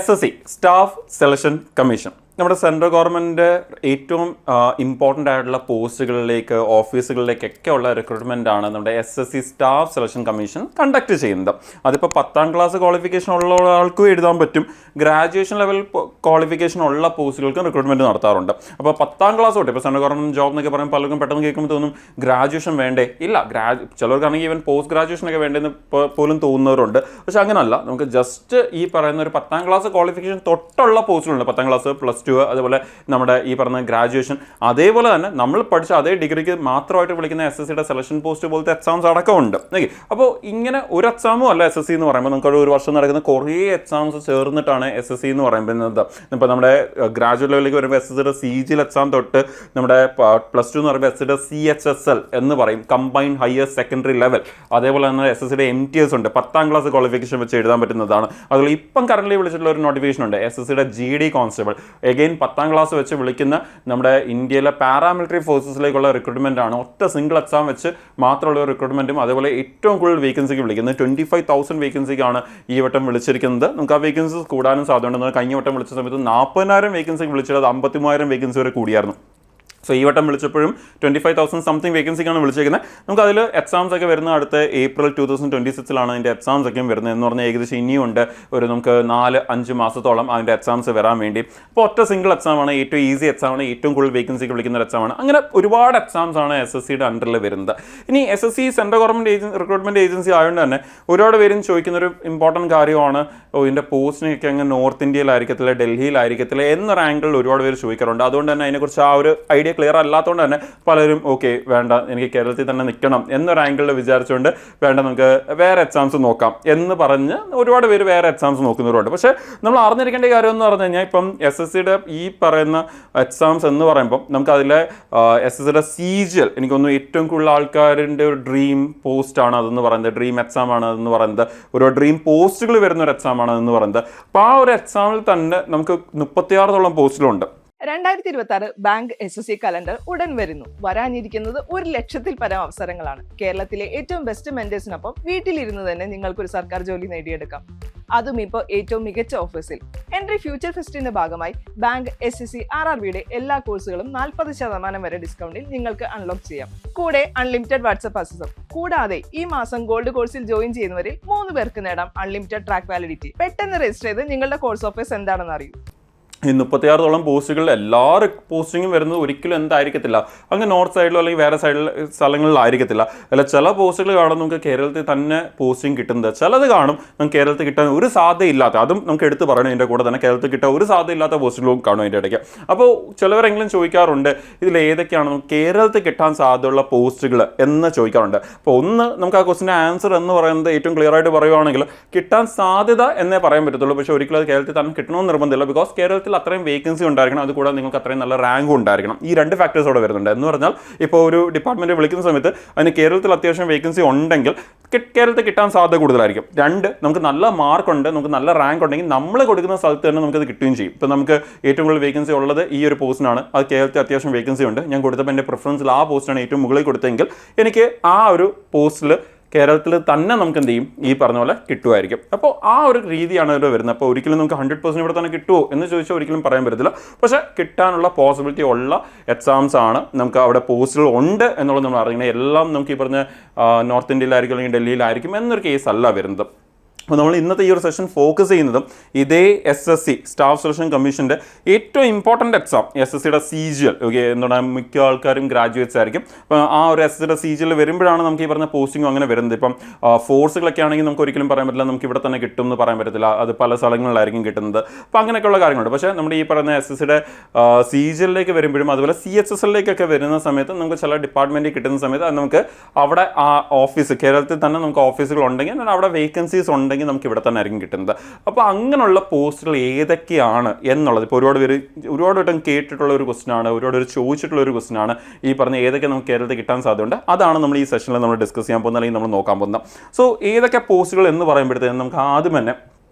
SSC staff selection commission നമ്മുടെ central government ഏറ്റവും important ആയിട്ടുള്ള പോസ്റ്റുകളിലേക്ക് ഓഫീസുകളിലേക്കൊക്കെ ഉള്ള റിക്രൂട്ട്മെൻ്റ് ആണ് നമ്മുടെ SSC staff selection commission conduct ചെയ്യുന്നത്. അതിപ്പോൾ 10ാം ക്ലാസ് ക്വാളിഫിക്കേഷൻ ഉള്ള ആൾക്കും എഴുതാൻ പറ്റും, ഗ്രാജുവേഷൻ ലെവൽ ക്വാളിഫിക്കേഷൻ ഉള്ള പോസ്റ്റുകൾക്കും റിക്രൂട്ട്മെൻറ്റ് നടത്താറുണ്ട്. അപ്പോൾ 10ാം ക്ലാസ് തൊട്ട് ഇപ്പോൾ സെൻട്രൽ ഗവൺമെൻറ് ജോബ് എന്നൊക്കെ പറയുമ്പോൾ പലർക്കും പെട്ടെന്ന് കേൾക്കുമ്പോൾ തോന്നും ഗ്രാജുവേഷൻ വേണ്ടേ? ഇല്ല, ചിലർക്കാണെങ്കിൽ ഈവൻ പോസ്റ്റ് ഗ്രാജുവേഷനൊക്കെ വേണ്ടതെന്ന് പോലും തോന്നുന്നവരുണ്ട്. പക്ഷെ അങ്ങനല്ല, നമുക്ക് ജസ്റ്റ് ഈ പറയുന്ന ഒരു 10ാം ക്ലാസ് ക്വാളിഫിക്കേഷൻ തൊട്ടുള്ള പോസ്റ്റുകളുണ്ട്. 10ാം ക്ലാസ് +2 അതുപോലെ നമ്മുടെ ഈ പറഞ്ഞ ഗ്രാജുവേഷൻ, അതേപോലെ തന്നെ നമ്മൾ പഠിച്ച അതേ ഡിഗ്രിക്ക് മാത്രമായിട്ട് വിളിക്കുന്ന SSCയുടെ സെലക്ഷൻ പോസ്റ്റ് പോലത്തെ എക്സാംസ് അടക്കമുണ്ട്. ഓക്കെ, അപ്പോൾ ഇങ്ങനെ ഒരു എക്സാമും അല്ല SSC എന്ന് പറയുമ്പോൾ. നമുക്ക് ഒരു വർഷം നടക്കുന്ന കുറേ എക്സാംസ് ചേർന്നിട്ടാണ് SSC എന്ന് പറയുന്നത്. ഇപ്പോൾ നമ്മുടെ ഗ്രാജുവേറ്റ് ലെവലിലേക്ക് വരുമ്പോൾ SSCയുടെ CGL എക്സാം തൊട്ട് നമ്മുടെ +2 എന്ന് പറയുമ്പോൾ SSCയുടെ CHSL എന്ന് പറയും, കമ്പൈൻഡ് ഹയർ സെക്കൻഡറി ലെവൽ. അതേപോലെ തന്നെ SSCയുടെ MTS ഉണ്ട്, 10ാം ക്ലാസ് ക്വാളിഫിക്കേഷൻ വെച്ച് എഴുതാൻ പറ്റുന്നതാണ്. അതുപോലെ ഇപ്പം കറന്റ് വിളിച്ചിട്ടുള്ള ഒരു നോട്ടിഫിക്കേഷൻ ഉണ്ട്, SSCയുടെ GD കോൺസ്റ്റബിൾ. അഗെയിൻ 10ാം ക്ലാസ് വെച്ച് വിളിക്കുന്ന നമ്മുടെ ഇന്ത്യയിലെ പാരാമിലിറ്ററി ഫോഴ്സസിലേക്കുള്ള റിക്രൂട്ട്മെന്റ് ആണ്. ഒറ്റ സിംഗിൾ എക്സാം വെച്ച് മാത്രമുള്ള റിക്രൂട്ട്മെന്റും അതേപോലെ ഏറ്റവും കൂടുതൽ വേക്കൻസിക്ക് വിളിക്കുന്നത് 25,000 വേക്കൻസിക്കാണ് ഈ വട്ടം വിളിച്ചിരിക്കുന്നത്. നമുക്ക് ആ വേക്കൻസീസ് കൂടാനും സാധ്യതയുണ്ട്. കഴിഞ്ഞ വട്ടം വിളിച്ച സമയത്ത് 40,000 വേക്കൻസിക്ക് വിളിച്ചത് 53,000 വേക്കൻസി വരെ കൂടിയായിരുന്നു. സോ ഈ വട്ടം വിളിച്ചപ്പോഴും 25,000 സംതിങ് വേക്കൻസിക്കാണ് വിളിച്ചേക്കുന്നത്. നമുക്ക് അതിൽ എക്സാംസ് ഒക്കെ വരുന്ന അടുത്ത ഏപ്രിൽ 2026 അതിൻ്റെ എക്സാംസ് ഒക്കെ വരുന്നത് എന്ന് പറഞ്ഞാൽ ഏകദേശം ഇനിയുണ്ട് ഒരു നമുക്ക് 4-5 മാസത്തോളം അതിൻ്റെ എക്സാംസ് വരാൻ വേണ്ടി. അപ്പോൾ ഒറ്റ സിംഗിൾ എക്സാമാണ്, ഏറ്റവും ഈസി എക്സാമാണ്, ഏറ്റവും കൂടുതൽ വേക്കൻസിക്ക് വിളിക്കുന്ന ഒരു എക്സാമാണ്. അങ്ങനെ ഒരുപാട് എക്സാംസ് ആണ് SSCയുടെ അണ്ടറിൽ വരുന്നത്. ഇനി SSC central government recruitment agency ആയതുകൊണ്ട് തന്നെ ഒരുപാട് പേരും ചോദിക്കുന്നൊരു ഇമ്പോർട്ടൻറ്റ് കാര്യമാണ്, ഇതിൻ്റെ പോസ്റ്റിനൊക്കെ അങ്ങ് നോർത്ത് ഇന്ത്യയിലായിരിക്കത്തില്ല, ഡൽഹിയിലായിരിക്കത്തില്ല എന്നൊരു ആംഗിളിൽ ഒരുപാട് പേര് ചോദിക്കാറുണ്ട്. അതുകൊണ്ട് തന്നെ അതിനെക്കുറിച്ച് ആ ഒരു ഐഡിയ ക്ലിയർ അല്ലാത്തതുകൊണ്ട് തന്നെ പലരും ഓക്കെ വേണ്ട, എനിക്ക് കേരളത്തിൽ തന്നെ നിൽക്കണം എന്നൊരു ആംഗിളിൽ വിചാരിച്ചുകൊണ്ട് വേണ്ട നമുക്ക് വേറെ എക്സാംസ് നോക്കാം എന്ന് പറഞ്ഞ് ഒരുപാട് പേര് വേറെ എക്സാംസ് നോക്കുന്നവരുണ്ട്. പക്ഷേ നമ്മൾ അറിഞ്ഞിരിക്കേണ്ട കാര്യം എന്ന് പറഞ്ഞു കഴിഞ്ഞാൽ ഇപ്പം SSCയുടെ ഈ പറയുന്ന എക്സാംസ് എന്ന് പറയുമ്പം നമുക്ക് അതിലെ SSCയുടെ CGL എനിക്കൊന്നും ഏറ്റവും കൂടുതൽ ആൾക്കാരുടെ ഒരു ഡ്രീം പോസ്റ്റാണ് അതെന്ന് പറയുന്നത്, ഡ്രീം എക്സാം ആണ് അതെന്ന് പറയുന്നത്, ഒരു ഡ്രീം പോസ്റ്റുകൾ വരുന്ന ഒരു എക്സാം ആണ് അതെന്ന് പറയുന്നത്. അപ്പോൾ ആ ഒരു എക്സാമിൽ തന്നെ നമുക്ക് 36 പോസ്റ്റുകളുണ്ട്. 2026 ബാങ്ക് SSC കലണ്ടർ ഉടൻ വരുന്നു. വരാനിരിക്കുന്നത് 1,00,000-ൽ പരം അവസരങ്ങളാണ്. കേരളത്തിലെ ഏറ്റവും ബെസ്റ്റ് മെന്റേഴ്സിനൊപ്പം വീട്ടിലിരുന്ന് തന്നെ നിങ്ങൾക്കൊരു സർക്കാർ ജോലി നേടിയെടുക്കാം, അതും ഇപ്പോൾ ഏറ്റവും മികച്ച ഓഫേഴ്സിൽ. എൻട്രി ഫ്യൂച്ചർ ഫെസ്റ്റിന്റെ ഭാഗമായി ബാങ്ക് SSC RRBയുടെ എല്ലാ കോഴ്സുകളും 40% വരെ ഡിസ്കൗണ്ടിൽ നിങ്ങൾക്ക് അൺലോക്ക് ചെയ്യാം. കൂടെ അൺലിമിറ്റഡ് വാട്സ്ആപ്പ് അക്സസും. കൂടാതെ ഈ മാസം ഗോൾഡ് കോഴ്സിൽ ജോയിൻ ചെയ്യുന്നവരിൽ 3 പേർക്ക് നേടാം അൺലിമിറ്റഡ് ട്രാക്ക് വാലിഡിറ്റി. പെട്ടെന്ന് രജിസ്റ്റർ ചെയ്ത് നിങ്ങളുടെ കോഴ്സ് ഓഫേഴ്സ് എന്താണെന്ന് അറിയൂ. ഈ 36 പോസ്റ്റുകളിൽ എല്ലാ പോസ്റ്റിങ്ങും വരുന്നത് ഒരിക്കലും എന്തായിരിക്കത്തില്ല അങ്ങ് നോർത്ത് സൈഡിലോ അല്ലെങ്കിൽ വേറെ സ്ഥലങ്ങളിലായിരിക്കത്തില്ല. അല്ല, ചില പോസ്റ്റുകൾ കാണും നമുക്ക് കേരളത്തിൽ തന്നെ പോസ്റ്റിംഗ് കിട്ടുന്നത്, ചിലത് കാണും നമുക്ക് കേരളത്തിൽ കിട്ടാൻ ഒരു സാധ്യതയില്ലാത്ത, അതും നമുക്ക് എടുത്ത് പറയണം. ഇതിൻ്റെ കൂടെ തന്നെ കേരളത്തിൽ കിട്ടാൻ ഒരു സാധ്യതയില്ലാത്ത പോസ്റ്റുകളും കാണും അതിൻ്റെ ഇടയ്ക്ക്. അപ്പോൾ ചിലവരെങ്കിലും ചോദിക്കാറുണ്ട് ഇതിൽ ഏതൊക്കെയാണ് നമുക്ക് കേരളത്തിൽ കിട്ടാൻ സാധ്യതയുള്ള പോസ്റ്റുകൾ എന്ന് ചോദിക്കാറുണ്ട്. അപ്പോൾ ഒന്ന് നമുക്ക് ആ ക്വസ്റ്റിൻ്റെ ആൻസർ എന്ന് പറയുന്നത് ഏറ്റവും ക്ലിയർ ആയിട്ട് പറയുവാണെങ്കിൽ കിട്ടാൻ സാധ്യത എന്നേ പറയാൻ പറ്റത്തുള്ളൂ. പക്ഷേ ഒരിക്കലും അത് കേരളത്തിൽ തന്നെ കിട്ടണമെന്ന് നിർബന്ധമില്ല. ബിക്കോസ് കേരളത്തിൽ അത്രയും വേക്കൻസി ഉണ്ടായിരിക്കണം, അതുകൂടാതെ നിങ്ങൾക്ക് അത്രയും നല്ല റാങ്കും ഉണ്ടായിരിക്കണം. ഈ 2 ഫാക്ടേഴ്സ് അവിടെ വരുന്നുണ്ട്. എന്ന് പറഞ്ഞാൽ ഇപ്പോൾ ഒരു ഡിപ്പാർട്ട്മെൻറ്റ് വിളിക്കുന്ന സമയത്ത് അതിന് കേരളത്തിൽ അത്യാവശ്യം വേക്കൻസി ഉണ്ടെങ്കിൽ കേരളത്തിൽ കിട്ടാൻ സാധ്യത കൂടുതലായിരിക്കും. 2, നമുക്ക് നല്ല മാർക്കുണ്ട്, നമുക്ക് നല്ല റാങ്ക് ഉണ്ടെങ്കിൽ നമ്മൾ കൊടുക്കുന്ന സ്ഥലത്ത് തന്നെ നമുക്കത് കിട്ടുകയും ചെയ്യും. ഇപ്പോൾ നമുക്ക് ഏറ്റവും കൂടുതൽ വേക്കൻസി ഉള്ളത് ഈ ഒരു പോസ്റ്റിനാണ്, അത് കേരളത്തിൽ അത്യാവശ്യം വേക്കൻസി ഉണ്ട്, ഞാൻ കൊടുത്തപ്പോൾ എൻ്റെ പ്രിഫറൻസിൽ ആ പോസ്റ്റാണ് ഏറ്റവും മുകളിൽ കൊടുത്തതെങ്കിൽ എനിക്ക് ആ ഒരു പോസ്റ്റിൽ കേരളത്തിൽ തന്നെ നമുക്ക് എന്ത് ചെയ്യും, ഈ പറഞ്ഞ പോലെ കിട്ടുമായിരിക്കും. അപ്പോൾ ആ ഒരു രീതിയാണ് ഇതിൽ വരുന്നത്. അപ്പോൾ ഒരിക്കലും നമുക്ക് 100% ഇവിടെ തന്നെ കിട്ടുമോ എന്ന് ചോദിച്ചാൽ ഒരിക്കലും പറയാൻ പറ്റത്തില്ല. പക്ഷേ കിട്ടാനുള്ള പോസിബിലിറ്റി ഉള്ള എക്സാംസ് ആണ്, നമുക്ക് അവിടെ പോസ്റ്റുകൾ ഉണ്ട് എന്നുള്ളത് നമ്മൾ അറിയണം. എല്ലാം നമുക്ക് ഈ പറഞ്ഞ നോർത്ത് ഇന്ത്യയിലായിരിക്കും അല്ലെങ്കിൽ ഡൽഹിയിലായിരിക്കും എന്നൊരു കേസ് അല്ല വരുന്നത്. അപ്പോൾ നമ്മൾ ഇന്നത്തെ ഈ ഒരു സെഷൻ ഫോക്കസ് ചെയ്യുന്നതും ഇതേ SSC സ്റ്റാഫ് സെലക്ഷൻ കമ്മീഷൻ്റെ ഏറ്റവും ഇമ്പോർട്ടൻ്റ് എക്സാം SSCയുടെ CGL. ഓക്കെ, എന്താണ് മിക്ക ആൾക്കാരും ഗ്രാജുവേറ്റ്സ് ആയിരിക്കും. അപ്പോൾ ആ ഒരു SSCയുടെ CGL വരുമ്പോഴാണ് നമുക്ക് ഈ പറഞ്ഞ പോസ്റ്റിങ്ങും അങ്ങനെ വരുന്നത്. ഇപ്പം ഫോഴ്സുകളൊക്കെ ആണെങ്കിൽ നമുക്ക് ഒരിക്കലും പറയാൻ പറ്റില്ല, നമുക്ക് ഇവിടെ തന്നെ കിട്ടും എന്ന് പറയാൻ പറ്റത്തില്ല, അത് പല സ്ഥലങ്ങളിലായിരിക്കും കിട്ടുന്നത്. അപ്പോൾ അങ്ങനെയൊക്കെയുള്ള കാര്യങ്ങളുണ്ട്. പക്ഷേ നമ്മുടെ ഈ പറയുന്ന SSCയുടെ CGLിലേക്ക് വരുമ്പോഴും അതുപോലെ CHSLിലേക്കൊക്കെ വരുന്ന സമയത്ത് നമുക്ക് ചില ഡിപ്പാർട്ട്മെൻറ്റിൽ കിട്ടുന്ന സമയത്ത് അത് നമുക്ക് അവിടെ ആ ഓഫീസ് കേരളത്തിൽ തന്നെ നമുക്ക് ഓഫീസുകൾ ഉണ്ടെങ്കിൽ അവിടെ വേക്കൻസീസ് ഉണ്ടെങ്കിൽ നമുക്ക് ഇവിടെ തന്നെ ആയിരിക്കും കിട്ടുന്നത്. അപ്പോൾ അങ്ങനെയുള്ള പോസ്റ്റുകൾ ഏതൊക്കെയാണ് എന്നുള്ളത് ഇപ്പോൾ ഒരുപാട് വട്ടം കേട്ടിട്ടുള്ള ഒരു ക്വസ്റ്റ്യനാണ്, ഒരുപാട് ചോദിച്ചിട്ടുള്ള ഒരു ക്വസ്റ്റ്യനാണ്. ഈ പറഞ്ഞ ഏതൊക്കെ നമുക്ക് കേരളത്തിൽ കിട്ടാൻ സാധ്യതയുണ്ട് അതാണ് നമ്മൾ ഈ സെഷനിൽ നമ്മൾ ഡിസ്കസ് ചെയ്യാൻ പോകുന്നത്, അല്ലെങ്കിൽ നമ്മൾ നോക്കാൻ പോകുന്നത്. സോ ഏതൊക്കെ പോസ്റ്റുകൾ എന്ന് പറയുമ്പോഴത്തേക്കും നമുക്ക് ആദ്യം തന്നെ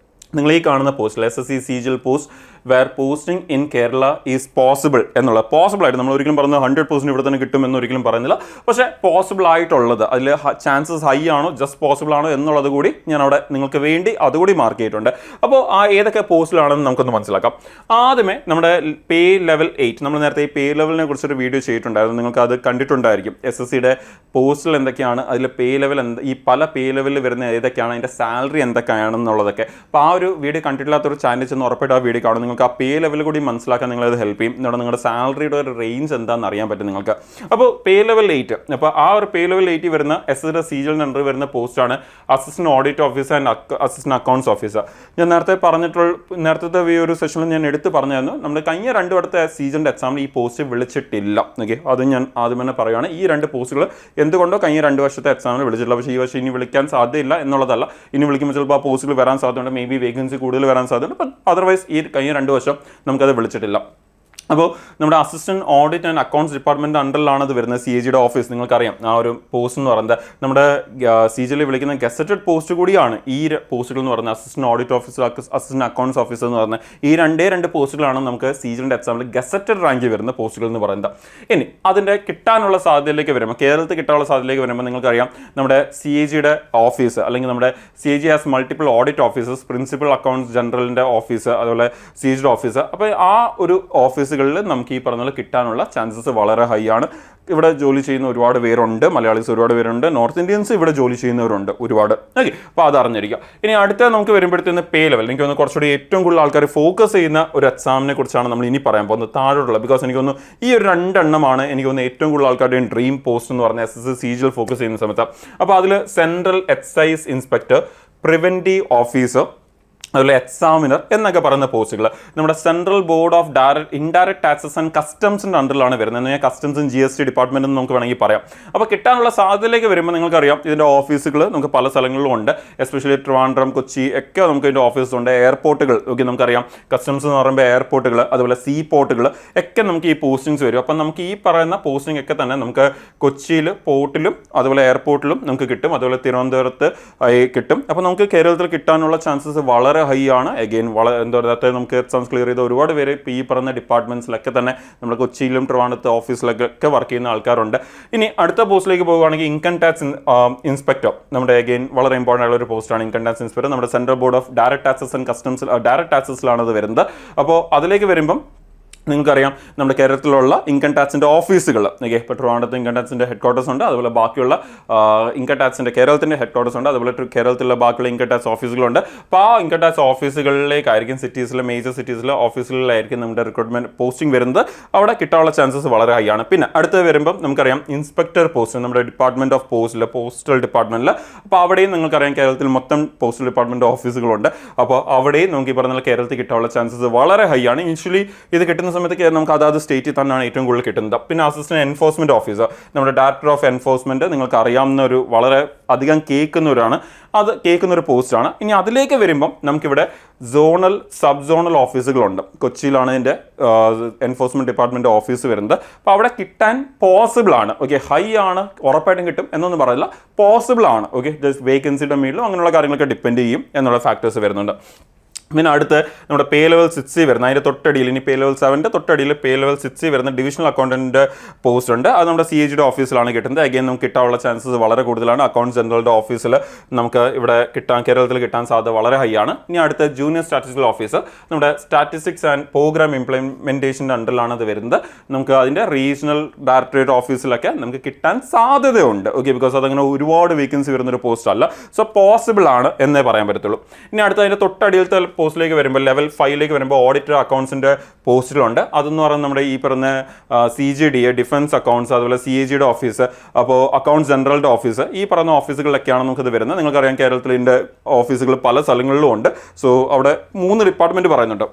നിങ്ങൾ ഈ കാണുന്ന പോസ്റ്റിൽ SSC CGL post where posting in Kerala is possible എന്നുള്ളത്. പോസിബിൾ ആയിട്ട് നമ്മൾ ഒരിക്കലും പറയുന്നത് 100% ഇവിടെ തന്നെ കിട്ടും എന്ന് ഒരിക്കലും പറയുന്നില്ല. പക്ഷേ പോസിബിൾ ആയിട്ടുള്ളത് അതിൽ ചാൻസസ് ഹൈ ആണോ ജസ്റ്റ് പോസിബിൾ ആണോ എന്നുള്ളത് കൂടി ഞാൻ അവിടെ നിങ്ങൾക്ക് വേണ്ടി അതുകൂടി മാർക്ക് ചെയ്തിട്ടുണ്ട്. അപ്പോൾ ആ ഏതൊക്കെ പോസ്റ്റിലാണെന്ന് നമുക്കൊന്ന് മനസ്സിലാക്കാം. ആദ്യമേ നമ്മുടെ പേ ലെവൽ 8, നമ്മൾ നേരത്തെ ഈ പേ ലെവലിനെ കുറിച്ചൊരു വീഡിയോ ചെയ്തിട്ടുണ്ടായിരുന്നു, നിങ്ങൾക്ക് അത് കണ്ടിട്ടുണ്ടായിരിക്കും. SSCയുടെ പോസ്റ്റിൽ എന്തൊക്കെയാണ്, അതിൽ പേ ലെവൽ ഈ പല പേ ലെവലിൽ വരുന്ന ഏതൊക്കെയാണ്, അതിൻ്റെ സാലറി എന്തൊക്കെയാണെന്നുള്ളതൊക്കെ. അപ്പോൾ ആ ഒരു വീഡിയോ കണ്ടിട്ടില്ലാത്തൊരു ചാനൽ ചെന്ന് ഉറപ്പായിട്ട് ആ വീഡിയോ കാണും. നിങ്ങൾക്ക് ആ പേ ലെവൽ കൂടി മനസ്സിലാക്കാൻ നിങ്ങളത് ഹെൽപ്പ് ചെയ്യും. എന്നിട്ട് നിങ്ങളുടെ സാലറിയുടെ ഒരു റേഞ്ച് എന്താണെന്ന് അറിയാൻ പറ്റും നിങ്ങൾക്ക്. അപ്പോൾ പേ ലെവൽ 8, അപ്പോൾ ആ ഒരു പേ ലെവൽ 8 വരുന്ന SSCയുടെ സീജിയൽ അണ്ടർ വരുന്ന പോസ്റ്റാണ് assistant audit officer and assistant accounts officer. ഞാൻ നേരത്തെ ഒരു സെഷനിൽ ഞാൻ എടുത്ത് പറഞ്ഞായിരുന്നു, നമ്മൾ കഴിഞ്ഞ 2 വട്ടത്തെ സീജൻ്റെ എക്സാമിൽ ഈ പോസ്റ്റ് വിളിച്ചിട്ടില്ല. ഓക്കെ, അത് ഞാൻ ആദ്യം തന്നെ പറയുകയാണ്. ഈ 2 പോസ്റ്റുകൾ എന്തുകൊണ്ടോ കഴിഞ്ഞ 2 വർഷത്തെ എക്സാമിൽ വിളിച്ചിട്ടില്ല. പക്ഷേ ഈ വർഷം ഇനി വിളിക്കാൻ സാധ്യതയില്ല എന്നുള്ളതല്ല. ഇനി വിളിക്കുമ്പോൾ ചിലപ്പോൾ ആ പോസ്റ്റുകൾ വരാൻ സാധ്യതയുണ്ട്, മേ ബി വേക്കൻസി കൂടുതൽ വരാൻ സാധ്യതയുണ്ട്. ബട്ട് അതർവൈസ് ഈ കഴിഞ്ഞ 2 വർഷം നമുക്കത് വിളിച്ചിട്ടില്ല. അപ്പോൾ നമ്മുടെ assistant audit and accounts department അണ്ടറിലാണ് അത് വരുന്നത്. CAGയുടെ ഓഫീസ് നിങ്ങൾക്കറിയാം. ആ ഒരു പോസ്റ്റ് എന്ന് പറയുന്നത് നമ്മുടെ CAGയിൽ വിളിക്കുന്ന ഗസറ്റഡ് പോസ്റ്റ് കൂടിയാണ് ഈ പോസ്റ്റുകൾ എന്ന് പറയുന്നത്. Assistant audit officer, assistant accounts officer എന്ന് പറയുന്നത് ഈ 2 പോസ്റ്റുകളാണ് നമുക്ക് CAGയുടെ എക്സാമിൽ ഗസറ്റഡ് റാങ്കിൽ വരുന്ന പോസ്റ്റുകൾ എന്ന് പറയുന്നത്. ഇനി അതിൻ്റെ കിട്ടാനുള്ള സാധ്യതയിലേക്ക് വരുമ്പോൾ, കേരളത്തിൽ കിട്ടാനുള്ള സാധ്യതയിലേക്ക് വരുമ്പോൾ നിങ്ങൾക്കറിയാം നമ്മുടെ CAGയുടെ ഓഫീസ്, അല്ലെങ്കിൽ നമ്മുടെ CAG has multiple audit offices, principal accounts ജനറലിൻ്റെ ഓഫീസ്, അതുപോലെ CAGയുടെ ഓഫീസ്. അപ്പോൾ ആ ഒരു ഓഫീസ് നമുക്ക് ഈ പറഞ്ഞ കിട്ടാനുള്ള ചാൻസസ് വളരെ ഹൈ ആണ്. ഇവിടെ ജോലി ചെയ്യുന്ന ഒരുപാട് പേരുണ്ട്, മലയാളീസ് ഒരുപാട് പേരുണ്ട്, നോർത്ത് ഇന്ത്യൻസ് ഇവിടെ ജോലി ചെയ്യുന്നവരുണ്ട് ഒരുപാട്. ഓക്കെ, അപ്പോൾ അത് അറിഞ്ഞിരിക്കുക. ഇനി അടുത്ത നമുക്ക് വരുമ്പോഴത്തേന് പേ ലെവൽ, എനിക്ക് തോന്നുന്നു കുറച്ചുകൂടി ഏറ്റവും കൂടുതൽ ആൾക്കാർ ഫോക്കസ് ചെയ്യുന്ന ഒരു എക്സാമിനെ കുറിച്ചാണ് നമ്മൾ ഇനി പറയാൻ പോകുന്നത്, താഴോട്ടുള്ള. ബിക്കോസ് എനിക്ക് തോന്നുന്നു ഈ ഒരു 2 എണ്ണമാണ് എനിക്ക് തോന്നുന്നു ഏറ്റവും കൂടുതൽ ആൾക്കാരുടെയും ഡ്രീം പോസ്റ്റ് എന്ന് പറഞ്ഞാൽ SSC CAG ഫോക്കസ് ചെയ്യുന്ന സമയത്ത്. അപ്പോൾ അതിൽ central excise inspector, preventive officer, അതുപോലെ എക്സാമിനർ എന്നൊക്കെ പറയുന്ന പോസ്റ്റുകൾ നമ്മുടെ central board of indirect taxes and കസ്റ്റംസിൻ്റെ അണ്ടറിലാണ് വരുന്നത്. കസ്റ്റംസും GST ഡിപ്പാർട്ട്മെൻറ്റും നമുക്ക് വേണമെങ്കിൽ പറയാം. അപ്പോൾ കിട്ടാനുള്ള സാധ്യതയിലേക്ക് വരുമ്പോൾ നിങ്ങൾക്കറിയാം ഇതിൻ്റെ ഓഫീസുകൾ നമുക്ക് പല സ്ഥലങ്ങളിലും ഉണ്ട്. എസ്പെഷ്യലി ട്രിവാൻഡ്രം, കൊച്ചി ഒക്കെ നമുക്ക് ഇതിൻ്റെ ഓഫീസുണ്ട്. എയർപോർട്ടുകൾ ഒക്കെ നമുക്കറിയാം. കസ്റ്റംസ് എന്ന് പറയുമ്പോൾ എയർപോർട്ടുകൾ, അതുപോലെ സീ പോർട്ടുകൾ ഒക്കെ നമുക്ക് ഈ പോസ്റ്റിങ്സ് വരും. അപ്പം നമുക്ക് ഈ പറയുന്ന പോസ്റ്റിംഗ് ഒക്കെ തന്നെ നമുക്ക് കൊച്ചിയിൽ പോർട്ടിലും അതുപോലെ എയർപോർട്ടിലും നമുക്ക് കിട്ടും, അതുപോലെ തിരുവനന്തപുരത്ത് കിട്ടും. അപ്പോൾ നമുക്ക് കേരളത്തിൽ കിട്ടാനുള്ള ചാൻസസ് വളരെ ഹൈ ആണ്. അഗെയിൻ എന്താ പറയുക, നമുക്ക് എക്സാംസ് ക്ലിയർ ചെയ്ത ഒരുപാട് പേര് ഈ പറഞ്ഞ ഡിപ്പാർട്ട്മെന്റ്സിലൊക്കെ തന്നെ നമ്മുടെ കൊച്ചിയിലും ട്രിവാൻഡ്രത്തെ ഓഫീസിലൊക്കെ വർക്ക് ചെയ്യുന്ന ആൾക്കാരുണ്ട്. ഇനി അടുത്ത പോസ്റ്റിലേക്ക് പോകുകയാണെങ്കിൽ ഇൻകം ടാക്സ് ഇൻസ്പെക്ടർ, നമ്മുടെ അഗെയിൻ വളരെ ഇമ്പോർട്ടൻ്റ് ആയിട്ടുള്ള ഒരു പോസ്റ്റാണ് ഇൻകം ടാക്സ് ഇൻസ്പെക്ടർ. നമ്മുടെ central board of direct taxes and customs direct ടാക്സസിലാണ് അത് വരുന്നത്. അപ്പോൾ അതിലേക്ക് വരുമ്പം നിങ്ങൾക്കറിയാം നമ്മുടെ കേരളത്തിലുള്ള ഇൻകം ടാക്സിൻ്റെ ഓഫീസുകൾ. ഓക്കെ, ഇപ്പോൾ ട്രിവാൻഡ്രത്ത് ഇൻകം ടാക്സിൻ്റെ ഹെഡ് ക്വാർട്ടേഴ്സ് ഉണ്ട്, അതുപോലെ ബാക്കിയുള്ള ഇൻകം ടാക്സിൻ്റെ കേരളത്തിൻ്റെ ഹെഡ് ക്വാർട്ടേഴ്സ് ഉണ്ട്, അതുപോലെ കേരളത്തിലുള്ള ബാക്കിയുള്ള ഇൻകം ടാക്സ് ഓഫീസുകളുണ്ട്. അപ്പോൾ ആ ഇൻകം ടാക്സ് ഓഫീസുകളിലേക്കായിരിക്കും സിറ്റീസിലെ മേജർ സിറ്റീസിലെ ഓഫീസുകളിലായിരിക്കും നമ്മുടെ റിക്രൂട്ട്മെൻറ്റ് പോസ്റ്റിംഗ് വരുന്നത്. അവിടെ കിട്ടാനുള്ള ചാൻസസ് വളരെ ഹൈ ആണ്. പിന്നെ അടുത്ത് വരുമ്പം നമുക്കറിയാം ഇൻസ്പെക്ടർ പോസ്റ്റ്, നമ്മുടെ ഡിപ്പാർട്ട്മെൻറ്റ് ഓഫ് പോസ്റ്റൽ ഡിപ്പാർട്ട്മെൻറ്റിൽ. അപ്പോൾ അവിടെയും നിങ്ങൾക്കറിയാം കേരളത്തിൽ മൊത്തം പോസ്റ്റൽ ഡിപ്പാർട്ട്മെൻറ്റ് ഓഫീസുകളുണ്ട്. അപ്പോൾ അവിടെയും നമുക്ക് ഈ പറഞ്ഞ കേരളത്തിൽ കിട്ടാനുള്ള ചാൻസസ് വളരെ ഹൈ ആണ്. യൂഷ്വലി ഇത് കിട്ടുന്ന സമയത്ത് നമുക്ക് അതാത് സ്റ്റേറ്റിൽ തന്നെയാണ് ഏറ്റവും കൂടുതൽ കിട്ടുന്നത്. പിന്നെ അസിസ്റ്റന്റ് എൻഫോഴ്സ്മെന്റ് ഓഫീസർ, നമ്മുടെ ഡയറക്ടർ ഓഫ് എൻഫോഴ്സ്മെന്റ്, നിങ്ങൾക്ക് അറിയാവുന്ന ഒരു വളരെ അധികം കേൾക്കുന്നവരാണ്, അത് കേൾക്കുന്ന ഒരു പോസ്റ്റാണ്. ഇനി അതിലേക്ക് വരുമ്പം നമുക്കിവിടെ സോണൽ സബ് സോണൽ ഓഫീസുകളുണ്ട്. കൊച്ചിയിലാണ് ഇതിൻ്റെ എൻഫോഴ്സ്മെന്റ് ഡിപ്പാർട്ട്മെന്റ് ഓഫീസ് വരുന്നത്. അപ്പോൾ അവിടെ കിട്ടാൻ പോസിബിൾ ആണ്. ഓക്കെ, ഹൈ ആണ്, ഉറപ്പായിട്ടും കിട്ടും എന്നൊന്നും പറയില്ല, പോസിബിൾ ആണ്. ഓക്കെ, ജസ്റ്റ് വേക്കൻസിയുടെ മേളിലും അങ്ങനെയുള്ള കാര്യങ്ങളൊക്കെ ഡിപ്പെൻഡ് ചെയ്യും എന്നുള്ള ഫാക്ടേഴ്സ് വരുന്നുണ്ട്. പിന്നെ അടുത്ത് നമ്മുടെ പേ ലെവൽ 6 വരുന്ന, അതിൻ്റെ തൊട്ടടിയിൽ ഇനി പേ ലെവൽ 7 തൊട്ടടിയിൽ പേ ലെവൽ 6 വരുന്ന ഡിവിഷണൽ അക്കൗണ്ടൻറ്റ് പോസ്റ്റ് ഉണ്ട്. അത് നമ്മുടെ CAGയുടെ ഓഫീസിലാണ് കിട്ടുന്നത്. അഗെയിൻ നമുക്ക് കിട്ടാനുള്ള ചാൻസസ് വളരെ കൂടുതലാണ്. അക്കൗണ്ട്സ് ജനറലിൻ്റെ ഓഫീസിൽ നമുക്ക് ഇവിടെ കേരളത്തിൽ കിട്ടാൻ സാധ്യത വളരെ ഹൈ ആണ്. ഇനി അടുത്ത ജൂനിയർ സ്റ്റാറ്റിസ്റ്റിക്കൽ ഓഫീസർ, നമ്മുടെ സ്റ്റാറ്റിസ്റ്റിക്സ് ആൻഡ് പ്രോഗ്രാം ഇംപ്ലിമെൻറ്റേഷൻ്റെ അണ്ടറിലാണ് അത് വരുന്നത്. നമുക്ക് അതിൻ്റെ റീജിയണൽ ഡയറക്ടറേറ്റ് ഓഫീസിലൊക്കെ നമുക്ക് കിട്ടാൻ സാധ്യതയുണ്ട്. ഓക്കെ, ബിക്കോസ് അതങ്ങനെ ഒരുപാട് വേക്കൻസി വരുന്നൊരു പോസ്റ്റ് അല്ല. സോ പോസിബിൾ ആണ് എന്നേ പറയാൻ പറ്റത്തുള്ളൂ. ഇനി അടുത്ത അതിൻ്റെ തൊട്ടടിയിലത്തെ പോസ്റ്റിലേക്ക് വരുമ്പോൾ ലെവൽ 5ലേക്ക് വരുമ്പോൾ ഓഡിറ്റർ അക്കൗണ്ട്സിൻ്റെ പോസ്റ്റിലുണ്ട്. അതെന്ന് പറയുന്നത് നമ്മുടെ ഈ പറഞ്ഞ CGDA, ഡിഫൻസ് അക്കൗണ്ട്സ്, അതുപോലെ CAGയുടെ ഓഫീസ്, അപ്പോൾ അക്കൗണ്ട്സ് ജനറലിൻ്റെ ഓഫീസ്, ഈ പറയുന്ന ഓഫീസുകളിലൊക്കെയാണ് നമുക്കിത് വരുന്നത്. നിങ്ങൾക്കറിയാം കേരളത്തിൽ ഇതിൻ്റെ ഓഫീസുകൾ പല സ്ഥലങ്ങളിലും ഉണ്ട്. സോ അവിടെ 3 ഡിപ്പാർട്ട്മെൻറ്റ് പറയുന്നുണ്ട്.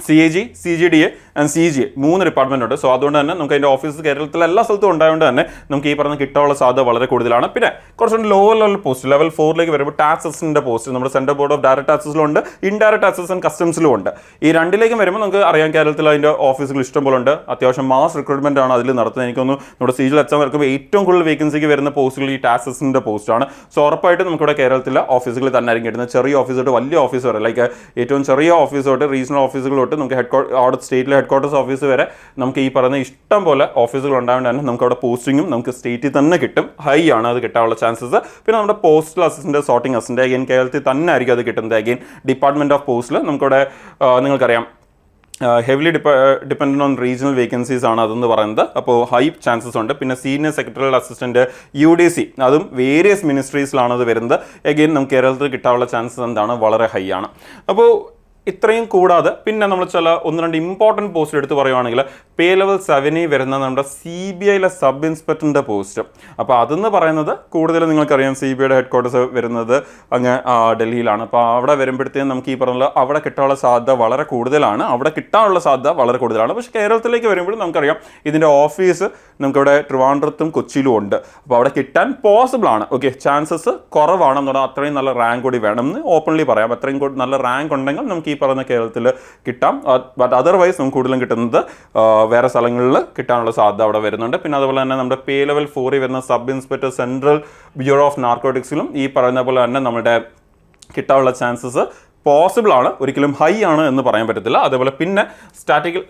CAG, CGDA and CGA 3 department ഉണ്ട്. സോ അതുകൊണ്ട് തന്നെ നമുക്ക് അതിൻ്റെ ഓഫീസ് കേരളത്തിലെ എല്ലാ സ്ഥലത്തും ഉണ്ടായതുകൊണ്ട് തന്നെ നമുക്ക് ഈ പറഞ്ഞ കിട്ടാനുള്ള സാധ്യത വളരെ കൂടുതലാണ്. പിന്നെ കുറച്ചുകൂടി ലോവർ ലെവൽ പോസ്റ്റ്, ലെവൽ 4ലേക്ക് വരുമ്പോൾ ടാക്സസിൻ്റെ പോസ്റ്റ് നമ്മുടെ സെൻട്രൽ ബോർഡ് ഓഫ് ഡയറക്ട് ടാക്സസിലുണ്ട്, ഇൻഡയറക്ട് ടാക്സസ് ആൻഡ് കസ്റ്റംസിലും ഉണ്ട്. ഈ 2ലേക്ക് വരുമ്പോൾ നമുക്ക് അറിയാം കേരളത്തിൽ അതിൻ്റെ ഓഫീസുകൾ ഇഷ്ടംപോലെ ഉണ്ട്. അത്യാവശ്യം മാസ് റിക്രൂട്ട്മെൻ്റ് ആണ് അതിൽ നടത്തുന്നത്. എനിക്കൊന്ന് നമ്മുടെ CAG എക്സാം വരുമ്പോൾ ഏറ്റവും കൂടുതൽ വേക്കൻസിക്ക് വരുന്ന പോസ്റ്റുകൾ ഈ ടാക്സസിൻ്റെ പോസ്റ്റാണ്. സോ ഉറപ്പായിട്ട് നമുക്കിവിടെ കേരളത്തിലെ ഓഫീസുകളിൽ തന്നെ ആയിരിക്കും കിട്ടുന്നത്. ചെറിയ ഓഫീസ് തൊട്ട് വലിയ ഓഫീസ് വരെ, ലൈക്ക് ഏറ്റവും ചെറിയ ഓഫീസ് തൊട്ട് റീജിയണൽ ഓഫീസുകൾ തൊട്ട് തൊട്ട് നമുക്ക് അവിടെ സ്റ്റേറ്റിലെ ഹെഡ് ക്വാർട്ടേഴ്സ് ഓഫീസ് വരെ നമുക്ക് ഈ പറയുന്ന ഇഷ്ടം പോലെ ഓഫീസുകൾ ഉണ്ടാവേണ്ട തന്നെ നമുക്ക് അവിടെ പോസ്റ്റിങ്ങും നമുക്ക് സ്റ്റേറ്റിൽ തന്നെ കിട്ടും. ഹൈ ആണ് അത് കിട്ടാനുള്ള ചാൻസസ്. പിന്നെ നമ്മുടെ postal assistant, sorting assistant again കേരളത്തിൽ തന്നെ ആയിരിക്കും അത് കിട്ടുന്നത്. അഗൈൻ ഡിപ്പാർട്ട്മെന്റ് ഓഫ് പോസ്റ്റിൽ നമുക്കവിടെ നിങ്ങൾക്കറിയാം heavily dependent on regional vacancies ആണ് അതെന്ന് പറയുന്നത്. അപ്പോൾ ഹൈ ചാൻസസ് ഉണ്ട്. പിന്നെ സീനിയർ സെക്രട്ടറിയൽ അസിസ്റ്റൻറ്റ് UDC അതും വേരിയസ് മിനിസ്ട്രീസിലാണ് അത് വരുന്നത്. എഗെയിൻ നമുക്ക് കേരളത്തിൽ കിട്ടാനുള്ള ചാൻസസ് എന്താണ് വളരെ ഹൈ ആണ്. അപ്പോൾ ഇത്രയും കൂടാതെ പിന്നെ നമ്മൾ ചില 1-2 ഇമ്പോർട്ടൻറ്റ് പോസ്റ്റ് എടുത്ത് പറയുവാണെങ്കിൽ പേ ലെവൽ 7 വരുന്ന നമ്മുടെ CBIയിലെ സബ് ഇൻസ്പെക്ടറിൻ്റെ പോസ്റ്റ്. അപ്പോൾ അതെന്ന് പറയുന്നത് കൂടുതലും നിങ്ങൾക്കറിയാം CBIയുടെ ഹെഡ് ക്വാർട്ടേഴ്സ് വരുന്നത് അങ്ങ് ഡൽഹിയിലാണ്. അപ്പോൾ അവിടെ വരുമ്പോഴത്തേക്കും നമുക്ക് ഈ പറഞ്ഞ അവിടെ കിട്ടാനുള്ള സാധ്യത വളരെ കൂടുതലാണ്. പക്ഷേ കേരളത്തിലേക്ക് വരുമ്പോഴും നമുക്കറിയാം ഇതിൻ്റെ ഓഫീസ് നമുക്കിവിടെ ട്രിവാൻഡ്രത്തും കൊച്ചിയിലും ഉണ്ട്. അപ്പോൾ അവിടെ കിട്ടാൻ പോസിബിൾ ആണ്. ഓക്കെ, ചാൻസസ് കുറവാണെന്ന് പറഞ്ഞാൽ അത്രയും നല്ല റാങ്ക് കൂടി വേണമെന്ന് ഓപ്പൺലി പറയാം. അത്രയും നല്ല റാങ്ക് ഉണ്ടെങ്കിൽ നമുക്ക് ഈ പറയുന്ന കേരളത്തിൽ കിട്ടാം. ബട്ട് അതർവൈസ് നമുക്ക് കൂടുതലും കിട്ടുന്നത് വേറെ സ്ഥലങ്ങളിൽ കിട്ടാനുള്ള സാധ്യത അവിടെ വരുന്നുണ്ട്. പിന്നെ അതുപോലെ തന്നെ നമ്മുടെ പേ ലെവൽ 4 വരുന്ന sub inspector central bureau of നാർക്കോട്ടിക്സിലും ഈ പറയുന്ന പോലെ തന്നെ നമ്മുടെ കിട്ടാനുള്ള ചാൻസസ് പോസിബിൾ ആണ്. ഒരിക്കലും ഹൈ ആണ് എന്ന് പറയാൻ പറ്റത്തില്ല. അതേപോലെ പിന്നെ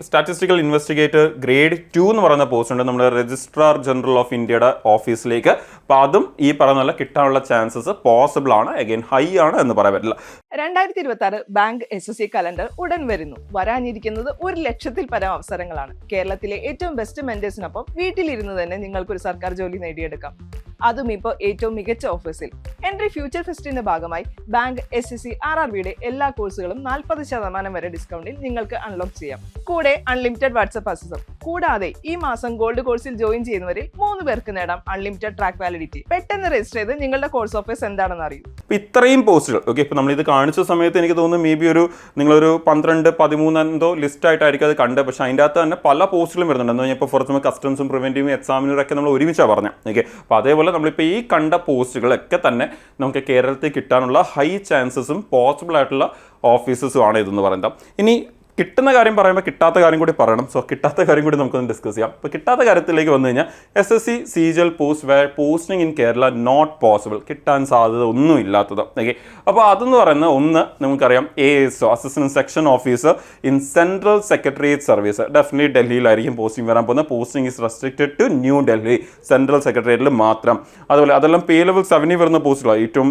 സ്റ്റാറ്റിസ്റ്റിക്കൽ ഇൻവെസ്റ്റിഗേറ്റർ ഗ്രേഡ് 2 എന്ന് പറയുന്ന പോസ്റ്റ് ഉണ്ട് നമ്മുടെ രജിസ്ട്രാർ ജനറൽ ഓഫ് ഇന്ത്യയുടെ ഓഫീസിലേക്ക്. അപ്പോൾ അതും ഈ പറയുന്ന കിട്ടാനുള്ള ചാൻസസ് പോസിബിൾ ആണ്. അഗൈൻ ഹൈ ആണ് എന്ന് പറയാൻ പറ്റില്ല. 2026 ബാങ്ക് SSC കലണ്ടർ ഉടൻ വരുന്നു. വരാനിരിക്കുന്നത് 1 ലക്ഷത്തിൽ പരം അവസരങ്ങളാണ്. കേരളത്തിലെ ഏറ്റവും ബെസ്റ്റ് മെന്റേഴ്സിനൊപ്പം വീട്ടിലിരുന്ന് തന്നെ നിങ്ങൾക്കൊരു സർക്കാർ ജോലി നേടിയെടുക്കാം. അതും ഇപ്പോൾ ഏറ്റവും മികച്ച ഓഫീസിൽ. എൻട്രി ഫ്യൂച്ചർ ഫെസ്റ്റിന്റെ ഭാഗമായി ബാങ്ക് SSC RRBയുടെ എല്ലാ കോഴ്സുകളും 40% വരെ ഡിസ്കൗണ്ടിൽ നിങ്ങൾക്ക് അൺലോക്ക് ചെയ്യാം. കൂടെ അൺലിമിറ്റഡ് വാട്സ്ആപ്പ് അക്സസും. കൂടാതെ ഈ മാസം ഗോൾഡ് കോഴ്സിൽ ജോയിൻ ചെയ്യുന്നവരിൽ 3 പേർക്ക് നേടാം അൺലിമിറ്റഡ് ട്രാക്ക് വാലിഡിറ്റി. പെട്ടെന്ന് രജിസ്റ്റർ ചെയ്ത് നിങ്ങളുടെ കോഴ്സ് ഓഫേഴ്സ് എന്താണെന്ന് അറിയൂ. ഇത്രയും പോസ്റ്റുകൾ ഓക്കെ. ഇപ്പോൾ നമ്മളിത് കാണിച്ച സമയത്ത് എനിക്ക് തോന്നുന്നു മേ ബി നിങ്ങളൊരു 12-13 എന്തോ ലിസ്റ്റ് ആയിട്ടായിരിക്കും അത് കണ്ടത്. പക്ഷേ അതിൻ്റെ അകത്ത് തന്നെ പല പോസ്റ്റുകളും വരുന്നുണ്ട്. എന്ന് പറഞ്ഞാൽ ഇപ്പോൾ ഫോർ എക്സാമ്പിൾ കസ്റ്റംസും പ്രിവെൻറ്റീവും എക്സാമിനറൊക്കെ നമ്മൾ ഒരുമിച്ചാണ് പറഞ്ഞത്. ഓക്കെ, അപ്പോൾ അതേപോലെ നമ്മളിപ്പോൾ ഈ കണ്ട പോസ്റ്റുകളൊക്കെ തന്നെ നമുക്ക് കേരളത്തിൽ കിട്ടാനുള്ള ഹൈ ചാൻസസും പോസിബിൾ ആയിട്ടുള്ള ഓഫീസസും ആണ് ഇതെന്ന് പറയുന്നത്. ഇനി കിട്ടുന്ന കാര്യം പറയുമ്പോൾ കിട്ടാത്ത കാര്യം കൂടി പറയണം. സോ കിട്ടാത്ത കാര്യം കൂടി നമുക്കൊന്ന് ഡിസ്കസ് ചെയ്യാം. അപ്പോൾ കിട്ടാത്ത കാര്യത്തിലേക്ക് വന്നു കഴിഞ്ഞാൽ SSC CGL post where posting in Kerala not possible, കിട്ടാൻ സാധ്യത ഒന്നും ഇല്ലാത്തത്. ഓക്കെ, അപ്പോൾ അതെന്ന് പറയുന്നത് ഒന്ന് നമുക്കറിയാം ASO assistant section officer in central secretariat service. Definitely ഡൽഹിയിലായിരിക്കും പോസ്റ്റിംഗ് വരാൻ പോകുന്നത്. Posting is restricted to New Delhi central സെക്രട്ടേറിയറ്റിൽ മാത്രം. അതുപോലെ അതെല്ലാം പേ ലെവൽ 7 വരുന്ന പോസ്റ്റുകളാണ്. ഏറ്റവും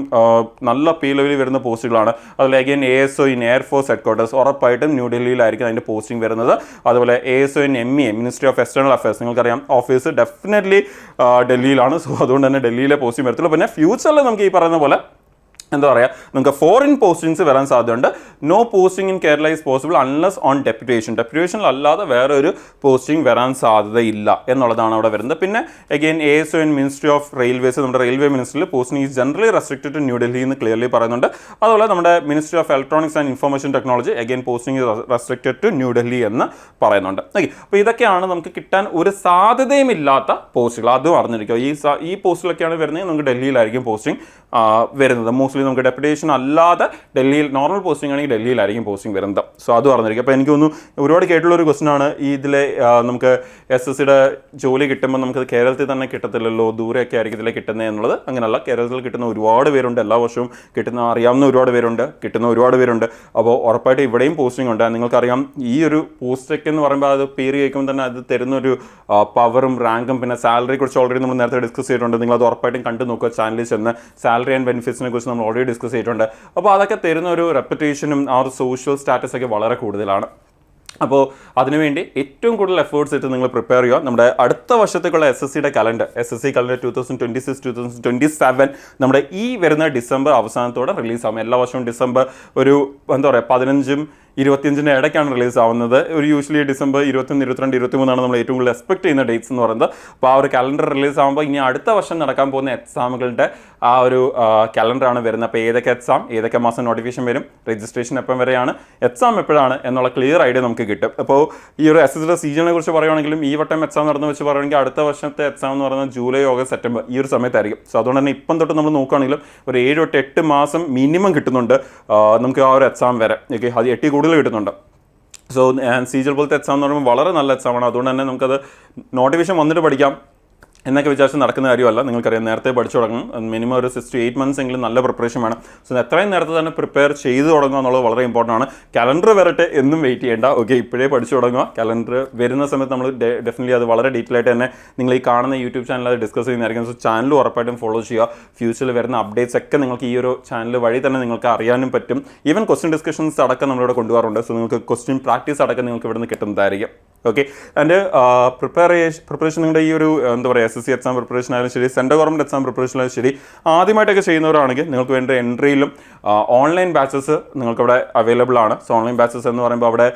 നല്ല പേ ലെവലിൽ വരുന്ന പോസ്റ്റുകളാണ്. അതുപോലെ again ASO in air force head quarters ഉറപ്പായിട്ടും ന്യൂ ഡൽഹിയിലായിരിക്കും അതിൻ്റെ പോസ്റ്റിംഗ് വരുന്നത്. അതുപോലെ ASO in MEA ministry of external affairs നിങ്ങൾക്കറിയാം ഓഫീസ് ഡെഫിനറ്റ്ലി ഡൽഹിയിലാണ്. സോ അതുകൊണ്ട് തന്നെ ഡൽഹിയിലെ പോസ്റ്റിംഗ് വരത്തുള്ളൂ. പിന്നെ ഫ്യൂച്ചറിൽ നമുക്ക് ഈ പറയുന്ന പോലെ എന്താ പറയുക, നമുക്ക് ഫോറിൻ പോസ്റ്റിങ്സ് വരാൻ സാധ്യതയുണ്ട്. No posting in Kerala is possible unless on ഡെപ്യൂട്ടേഷനിൽ അല്ലാതെ വേറൊരു പോസ്റ്റിംഗ് വരാൻ സാധ്യതയില്ല എന്നുള്ളതാണ് അവിടെ വരുന്നത്. പിന്നെ again ASO in ministry of railways നമ്മുടെ റെയിൽവേ മിനിസ്ട്രിയിൽ posting is generally restricted to New Delhi എന്ന് ക്ലിയർലി പറയുന്നുണ്ട്. അതുപോലെ നമ്മുടെ ministry of electronics and information technology again posting is restricted to New Delhi എന്ന് പറയുന്നുണ്ട്. ഓക്കെ, അപ്പോൾ ഇതൊക്കെയാണ് നമുക്ക് കിട്ടാൻ ഒരു സാധ്യതയും ഇല്ലാത്ത പോസ്റ്റുകൾ. അതും അറിഞ്ഞിരിക്കുക. ഈ പോസ്റ്റിലൊക്കെയാണ് വരുന്നത് നമുക്ക് ഡൽഹിയിലായിരിക്കും പോസ്റ്റിംഗ് വരുന്നത്. മോസ്റ്റ്ലി നമുക്ക് ഡെപ്യൂട്ടേഷൻ അല്ലാതെ ഡൽഹിയിൽ നോർമൽ പോസ്റ്റിംഗ് ആണെങ്കിൽ ഡൽഹിയിലായിരിക്കും പോസ്റ്റിംഗ് വരുന്നത്. സോ അതും അറിഞ്ഞിരിക്കും. അപ്പോൾ എനിക്ക് തോന്നുന്നു ഒരുപാട് കേട്ടുള്ളൊരു ക്വസ്റ്റൻ ആണ് ഈ ഇതിലെ നമുക്ക് SSCയുടെ ജോലി കിട്ടുമ്പോൾ നമുക്കത് കേരളത്തിൽ തന്നെ കിട്ടത്തില്ലല്ലോ, ദൂരെയൊക്കെ ആയിരിക്കും ഇതിലെ കിട്ടുന്നത് എന്നുള്ളത്. അങ്ങനെയല്ല, കേരളത്തിൽ കിട്ടുന്ന ഒരുപാട് പേരുണ്ട്. എല്ലാ വർഷവും അറിയാവുന്ന ഒരുപാട് പേരുണ്ട്, കിട്ടുന്ന ഒരുപാട് പേരുണ്ട്. അപ്പോൾ ഉറപ്പായിട്ട് ഇവിടെയും പോസ്റ്റിംഗ് ഉണ്ട്. നിങ്ങൾക്കറിയാം ഈ ഒരു പോസ്റ്റൊക്കെ എന്ന് പറയുമ്പോൾ അത് പേര് കേൾക്കുമ്പോൾ തന്നെ അത് തരുന്നൊരു പവറും റാങ്കും പിന്നെ സാലറിയെ കുറിച്ച് ഓൾറെഡി നമ്മൾ നേരത്തെ ഡിസ്കസ് ചെയ്തിട്ടുണ്ട്. നിങ്ങളത് ഉറപ്പായിട്ടും കണ്ടു നോക്കുക. ചാനലിൽ ചെന്ന് സാലറി ആൻഡ് ബെനിഫിറ്റ്സിനെ കുറിച്ച് നമ്മൾ ഓൾറെഡി ഡിസ്കസ് ചെയ്തിട്ടുണ്ട്. അപ്പോൾ അതൊക്കെ തരുന്ന ഒരു റെപ്യൂട്ടേഷനും ആ ഒരു സോഷ്യൽ സ്റ്റാറ്റസ് ഒക്കെ വളരെ കൂടുതലാണ്. അപ്പോൾ അതിനുവേണ്ടി ഏറ്റവും കൂടുതൽ എഫേർട്സ് ഇട്ട് നിങ്ങൾ പ്രിപ്പയർ ചെയ്യുക. നമ്മുടെ അടുത്ത വർഷത്തേക്കുള്ള SSCയുടെ കലണ്ടർ SSC കലണ്ടർ 2026-2027 നമ്മുടെ ഈ വരുന്ന ഡിസംബർ അവസാനത്തോടെ റിലീസാകും. എല്ലാ വർഷവും ഡിസംബർ ഒരു എന്താ പറയുക 15-25 ഇടയ്ക്കാണ് റിലീസ് ആവുന്നത്. ഒരു യൂഷ്വലി ഡിസംബർ 21, 22, 23 നമ്മൾ ഏറ്റവും കൂടുതൽ എക്സ്പെക്ട് ചെയ്യുന്ന ഡേറ്റ്സ് എന്ന് പറയുന്നത്. അപ്പോൾ ആ ഒരു കലണ്ടർ റിലീസ് ആകുമ്പോൾ ഇനി അടുത്ത വർഷം നടക്കാൻ പോകുന്ന എക്സാമുകളുടെ ആ ഒരു കലണ്ടറാണ് വരുന്നത്. അപ്പോൾ ഏതൊക്കെ എക്സാം ഏതൊക്കെ മാസം നോട്ടിഫിക്കേഷൻ വരും, രജിസ്ട്രേഷൻ എപ്പം വരെയാണ്, എക്സാം എപ്പോഴാണ് എന്നുള്ള ക്ലിയർ ഐഡിയ നമുക്ക് കിട്ടും. അപ്പോൾ ഈ ഒരു SSCയുടെ സീസണിനെ കുറിച്ച് പറയുകയാണെങ്കിലും ഈ വട്ടം എക്സാം നടന്നു വെച്ച് പറയുകയാണെങ്കിൽ അടുത്ത വർഷത്തെ എക്സാം എന്ന് പറയുന്നത് ജൂലൈ, ഓഗസ്റ്റ്, സെപ്റ്റംബർ ഈ ഒരു സമയത്തായിരിക്കും. സോ അതുകൊണ്ട് തന്നെ ഇപ്പം തൊട്ട് നമ്മൾ നോക്കുകയാണെങ്കിലും ഒരു 7-8 മാസം മിനിമം കിട്ടുന്നുണ്ട് നമുക്ക് ആ ഒരു എക്സാം വരെ. ഓക്കെ, അത് 8 കൂടുതൽ കിട്ടുന്നുണ്ട്. സോ CGL പോലത്തെ എക്സാം എന്ന് പറയുമ്പോൾ വളരെ നല്ല എക്സാമാണ്. അതുകൊണ്ട് തന്നെ നമുക്കത് നോട്ടിഫിക്കേഷൻ വന്നിട്ട് പഠിക്കാം. എന്നൊക്കെ വിചാരിച്ച് നടക്കുന്ന കാര്യമല്ല. നിങ്ങൾക്കറിയാം, നേരത്തെ പഠിച്ചു തുടങ്ങും. മിനിമം ഒരു 6 to 8 months എങ്കിലും നല്ല പ്രിപ്പറേഷൻ വേണം. സോ എത്രയും നേരത്തെ തന്നെ പ്രിപ്പയർ ചെയ്ത് തുടങ്ങുക എന്നുള്ളത് വളരെ ഇമ്പോർട്ടൻ്റ് ആണ്. കലണ്ടർ വരട്ടെ എന്നും വെയിറ്റ് ചെയ്യേണ്ട. ഓക്കെ, ഇപ്പോഴേ പഠിച്ചു തുടങ്ങുക. കലണ്ടർ വരുന്ന സമയത്ത് നമ്മൾ ഡെഫിനറ്റ്ലി അത് വളരെ ഡീറ്റെയിൽ ആയിട്ട് തന്നെ നിങ്ങൾ ഈ കാണുന്ന യൂട്യൂബ് ചാനൽ അത് ഡിസ്കസ് ചെയ്യുന്നതായിരിക്കും. സോ ചാനൽ ഉറപ്പായിട്ടും ഫോളോ ചെയ്യുക. ഫ്യൂച്ചറിൽ വരുന്ന അപ്ഡേറ്റ്സ് ഒക്കെ നിങ്ങൾക്ക് ഈ ഒരു ചാനൽ വഴി തന്നെ നിങ്ങൾക്ക് അറിയാനും പറ്റും. ഈവൻ ക്വസ്റ്റ്യൻ ഡിസ്കഷൻസ് അടക്കം നമ്മളിവിടെ കൊണ്ടുപോകാറുണ്ട്. സോ നിങ്ങൾക്ക് ക്വസ്റ്റ്യൻ പ്രാക്ടീസ് അടക്കം നിങ്ങൾക്ക് ഇവിടെ നിന്ന് കിട്ടുന്നതായിരിക്കും. ഓക്കെ, ആൻഡ് പ്രിപ്പറേഷൻ നിങ്ങളുടെ ഈ ഒരു എന്താ പറയുക, SSC എക്സാം പ്രിപ്പറേഷൻ ആയാലും ശരി, സെൻട്രൽ ഗവൺമെൻറ് എക്സാം പ്രിപ്പറേഷൻ ആയാലും ശരി, ആദ്യമായിട്ടൊക്കെ ചെയ്യുന്നവരാണെങ്കിൽ നിങ്ങൾക്ക് വേണ്ട എൻട്രിയിലും ഓൺലൈൻ ബാച്ചസ് നിങ്ങൾക്കവിടെ അവൈലബിൾ ആണ്. സോ ഓൺലൈൻ ബാച്ചസ് എന്ന് പറയുമ്പോൾ അവിടെ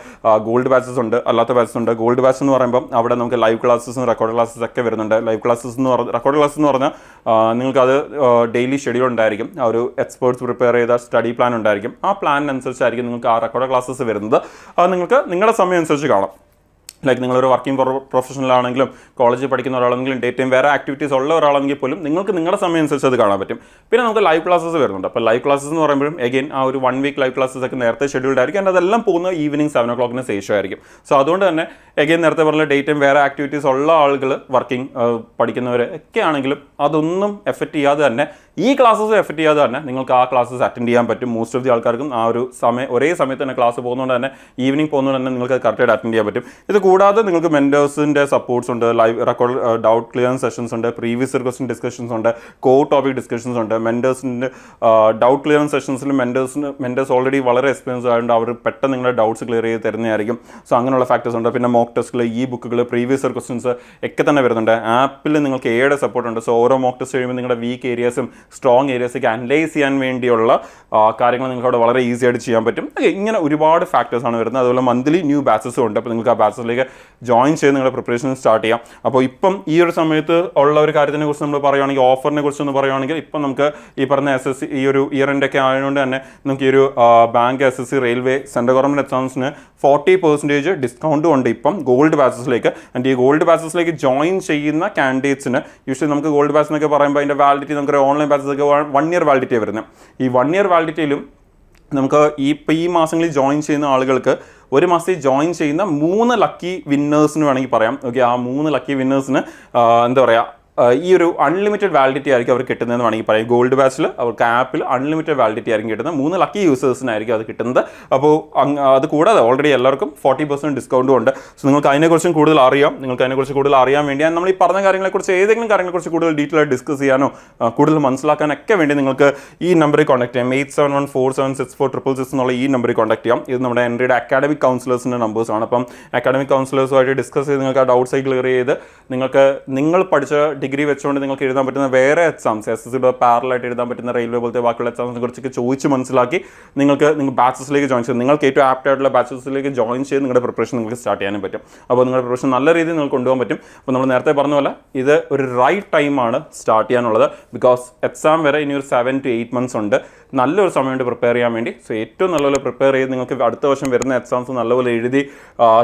ഗോൾഡ് ബാച്ചസ് ഉണ്ട്, അല്ലാത്ത ബാച്ചസ് ഉണ്ട്. ഗോൾഡ് ബാച്ച് എന്ന് പറയുമ്പോൾ അവിടെ നമുക്ക് ലൈവ് ക്ലാസ്സസും റെക്കോർഡ് ക്ലാസ്സസ് ഒക്കെ വരുന്നുണ്ട്. ലൈവ് ക്ലാസ്സസ് എന്ന് പറഞ്ഞാൽ, റെക്കോർഡ് ക്ലാസ് എന്ന് പറഞ്ഞാൽ നിങ്ങൾക്കത് ഡെയിലി ഷെഡ്യൂൾ ഉണ്ടായിരിക്കും. ആ ഒരു എക്സ്പേർട്സ് പ്രിപ്പയർ ചെയ്ത സ്റ്റഡി പ്ലാൻ ഉണ്ടായിരിക്കും. ആ പ്ലാനിനനുസരിച്ചായിരിക്കും നിങ്ങൾക്ക് ആ റെക്കോർഡ് ക്ലാസ്സസ് വരുന്നത്. അത് നിങ്ങൾക്ക് നിങ്ങളുടെ സമയം അനുസരിച്ച് കാണാം. ലൈക്ക് നിങ്ങളൊരു വർക്കിംഗ് പ്രൊഫഷണൽ ആണെങ്കിലും കോളേജിൽ പഠിക്കുന്ന ഒരാളാണെങ്കിലും ഡേ ടൈം വേറെ ആക്ടിവിറ്റീസ് ഉള്ള ഒരാളാണെങ്കിൽ പോലും നിങ്ങൾക്ക് നിങ്ങളുടെ സമയം അനുസരിച്ച് അത് കാണാൻ പറ്റും. പിന്നെ നമുക്ക് ലൈവ് ക്ലാസ്സസ് വരുന്നുണ്ട്. അപ്പോൾ ലൈവ് ക്ലാസ്സസ് എന്ന് പറയുമ്പോഴും എഗെയിൻ ആ ഒരു 1 week ലൈവ് ക്ലാസ്സസ് ഒക്കെ നേരത്തെ ഷെഡ്യൂൾഡ് ആയിരിക്കും. ആൻഡ് അതെല്ലാം പോകുന്നത് ഈവനിങ് 7 o'clock ശേഷമായിരിക്കും. സോ അതുകൊണ്ട് തന്നെ എഗെയിൻ നേരത്തെ പറഞ്ഞ ഡേ ടൈം വേറെ ആക്ടിവിറ്റീസ് ഉള്ള ആളുകൾ, വർക്കിംഗ് പഠിക്കുന്നവർ ഒക്കെ ആണെങ്കിലും അതൊന്നും എഫക്റ്റ് ചെയ്യാതെ തന്നെ, ഈ ക്ലാസ്സസ് എഫക്റ്റ് ചെയ്യാതെ തന്നെ നിങ്ങൾക്ക് ആ ക്ലാസ്സസ് അറ്റൻഡ് ചെയ്യാൻ പറ്റും. മോസ്റ്റ് ഓഫ് ദി ആൾക്കാർക്കും ആ ഒരു ഒരേ സമയത്ത് തന്നെ ക്ലാസ് പോകുന്നതുകൊണ്ട് തന്നെ ഈവനിങ് പോകുന്നതുകൊണ്ട് തന്നെ നിങ്ങൾക്ക് കറക്റ്റായിട്ട് അറ്റൻഡ് ചെയ്യാൻ പറ്റും. ഇത് കൂടാതെ നിങ്ങൾക്ക് മെൻറ്റേഴ്സിൻ്റെ സപ്പോർട്ട്സ് ഉണ്ട്, live record doubt clearance sessions ഉണ്ട്, പ്രീവിയസ് ഇയർ ക്വസ്റ്റ്യൻ ഡിസ്കഷൻസ് ഉണ്ട്, ടോപ്പിക് ഡിസ്കഷൻസ് ഉണ്ട്. മെൻറ്റേഴ്സിൻ്റെ ഡൗട്ട് ക്ലിയറൻസ് സെഷൻസിൽ മെൻറ്റേഴ്സ് ഓൾറെഡി വളരെ എക്സ്പീരിയൻസ് ആയതുകൊണ്ട് അവർ പെട്ടെന്ന് നിങ്ങളുടെ ഡൗട്ട്സ് ക്ലിയർ ചെയ്ത് തരുന്നതായിരിക്കും. സോ അങ്ങനെയുള്ള ഫാക്ടേഴ്സ് ഉണ്ട്. പിന്നെ മോക്ക് ടെസ്റ്റുകൾ, ഈ ബുക്കുകൾ, പ്രീവിയസ് ഇയർ ക്വസ്റ്റ്യൻസ് ഒക്കെ തന്നെ വരുന്നുണ്ട്. ആപ്പിൽ നിങ്ങൾക്ക് എയുടെ സപ്പോർട്ട് ഉണ്ട്. സോ ഓരോ മോക്ക് ടെസ്റ്റ് കഴിയുമ്പോൾ നിങ്ങളുടെ വീക്ക് ഏരിയാസും സ്ട്രോങ് ഏരിയാസൊക്കെ അനലൈസ് ചെയ്യാൻ വേണ്ടിയുള്ള കാര്യങ്ങൾ നിങ്ങൾക്ക് അവിടെ വളരെ ഈസി ആയിട്ട് ചെയ്യാൻ പറ്റും. ഇങ്ങനെ ഒരുപാട് ഫാക്ടേഴ്സാണ് വരുന്നത്. അതുപോലെ മന്ത്ലി ന്യൂ ബാച്ചസും ഉണ്ട്. അപ്പോൾ നിങ്ങൾക്ക് ആ ബാച്ചസിലേക്ക് ജോയിൻ ചെയ്ത് നിങ്ങളുടെ പ്രിപ്പറേഷൻ സ്റ്റാർട്ട് ചെയ്യാം. അപ്പോൾ ഇപ്പം ഈ ഒരു സമയത്ത് ഉള്ള ഒരു കാര്യത്തിനെ കുറിച്ച് നമ്മൾ പറയുകയാണെങ്കിൽ, ഓഫറിനെ കുറിച്ചൊന്ന് പറയുകയാണെങ്കിൽ, ഇപ്പം നമുക്ക് ഈ പറഞ്ഞ SSC ഈ ഒരു ഇയർ എൻഡ് ഒക്കെ ആയതുകൊണ്ട് തന്നെ നമുക്ക് ഈ ഒരു bank, SSC, railway, central government എക്സാംസിന് 40% ഡിസ്കൗണ്ടും ഉണ്ട് ഇപ്പം ഗോൾഡ് ബാച്ചസിലേക്ക്. ആൻഡ് ഈ ഗോൾഡ് ബാച്ചസിലേക്ക് ജോയിൻ ചെയ്യുന്ന കാൻഡിഡേറ്റ്സിന് യൂഷ്വലി നമുക്ക് ഗോൾഡ് ബാച്ച് എന്നൊക്കെ പറയുമ്പോൾ അതിൻ്റെ വാലിഡിറ്റി നമുക്ക് ഓൺലൈൻ ബാച്ചസൊക്കെ 1 year വാലിഡിറ്റിയാണ് വരുന്നത്. ഈ 1 year വാലിഡിറ്റിയിലും നമുക്ക് ഈ മാസങ്ങളിൽ ജോയിൻ ചെയ്യുന്ന ആളുകൾക്ക് ഒരു മാസത്തിൽ ജോയിൻ ചെയ്യുന്ന 3 ലക്കി വിന്നേഴ്സിന് വേണമെങ്കിൽ പറയാം. ഓക്കെ, ആ 3 ലക്കി വിന്നേഴ്സിന് എന്താ പറയുക, ഈ ഒരു അൺലിമിറ്റഡ് വാലിഡിറ്റി ആയിരിക്കും അവർ കിട്ടുന്നതെന്ന് വേണമെങ്കിൽ പറയാം. ഗോൾഡ് ബാച്ചിൽ അവർക്ക് ആപ്പിൽ അൺലിമിറ്റഡ് വാലിഡിറ്റി ആയിരിക്കും കിട്ടുന്നത്. 3 ലക്കി യൂസേഴ്സിനായിരിക്കും അത് കിട്ടുന്നത്. അപ്പോൾ അത് കൂടാതെ ഓൾറെഡി എല്ലാവർക്കും 40% ഡിസ്കൗണ്ടും ഉണ്ട്. സോ നിങ്ങൾക്ക് അതിനെക്കുറിച്ചും കൂടുതൽ അറിയാം. നിങ്ങൾക്ക് അതിനെക്കുറിച്ച് കൂടുതൽ അറിയാൻ വേണ്ടിയാണ് നമ്മൾ ഈ പറഞ്ഞ കാര്യങ്ങളെക്കുറിച്ച്, ഏതെങ്കിലും കാര്യങ്ങളെക്കുറിച്ച് കൂടുതൽ ഡീറ്റെയിൽ ആയിട്ട് ഡിസ്കസ് ചെയ്യാനോ കൂടുതൽ മനസ്സിലാക്കാനൊക്കെ വേണ്ടി നിങ്ങൾക്ക് ഈ നമ്പറിൽ കോൺടാക്ട് ചെയ്യാം. 8714764666 എന്നുള്ള ഈ നമ്പറിൽ കോൺടാക്ട് ചെയ്യാം. ഇത് നമ്മുടെ എൻട്രിയുടെ അക്കാഡമിക് കൗൺസിലേഴ്സിൻ്റെ നമ്പേഴ്സാണ്. അപ്പം അക്കാഡമിക് കൗൺസിലേഴ്സുമായിട്ട് ഡിസ്കസ് ചെയ്ത് നിങ്ങൾക്ക് ആ ഡൗട്ട്സ് ക്ലിയർ ചെയ്ത് നിങ്ങൾ പഠിച്ച ഡിഗ്രി വെച്ചുകൊണ്ട് നിങ്ങൾക്ക് എഴുതാൻ പറ്റുന്ന വേറെ എക്സാംസ്, SSCയുടെ പാരലായിട്ട് എഴുതാൻ പറ്റുന്ന റെയിൽവേ പോലത്തെ ബാക്കിയുള്ള എക്സാംസിനെ കുറിച്ചൊക്കെ ചോദിച്ച് മനസ്സിലാക്കി നിങ്ങൾ ബാച്ചസിലേക്ക് ജോയിൻ ചെയ്ത് നിങ്ങൾക്ക് ഏറ്റവും ആപ്റ്റ് ആയിട്ടുള്ള ബാച്ചസിലേക്ക് ജോയിൻ ചെയ്ത് നിങ്ങളുടെ പ്രിപ്പറേഷൻ നിങ്ങൾക്ക് സ്റ്റാർട്ട് ചെയ്യാനും പറ്റും. അപ്പോൾ നിങ്ങളുടെ പ്രിപ്പറേഷൻ നല്ല രീതിയിൽ നിങ്ങൾക്ക് കൊണ്ടുപോകാൻ പറ്റും. അപ്പോൾ നമ്മൾ നേരത്തെ പറഞ്ഞ പോലെ ഇത് ഒരു റൈറ്റ് ടൈമാണ് സ്റ്റാർട്ട് ചെയ്യാനുള്ളത്. ബിക്കോസ് എക്സാം വരെ ഇനി ഒരു 7 to 8 months ഉണ്ട്. നല്ലൊരു സമയമുണ്ട് പ്രിപ്പയർ ചെയ്യാൻ വേണ്ടി. സോ ഏറ്റവും നല്ലപോലെ പ്രിപ്പയർ ചെയ്ത് നിങ്ങൾക്ക് അടുത്ത വർഷം വരുന്ന എക്സാംസ് നല്ലപോലെ എഴുതി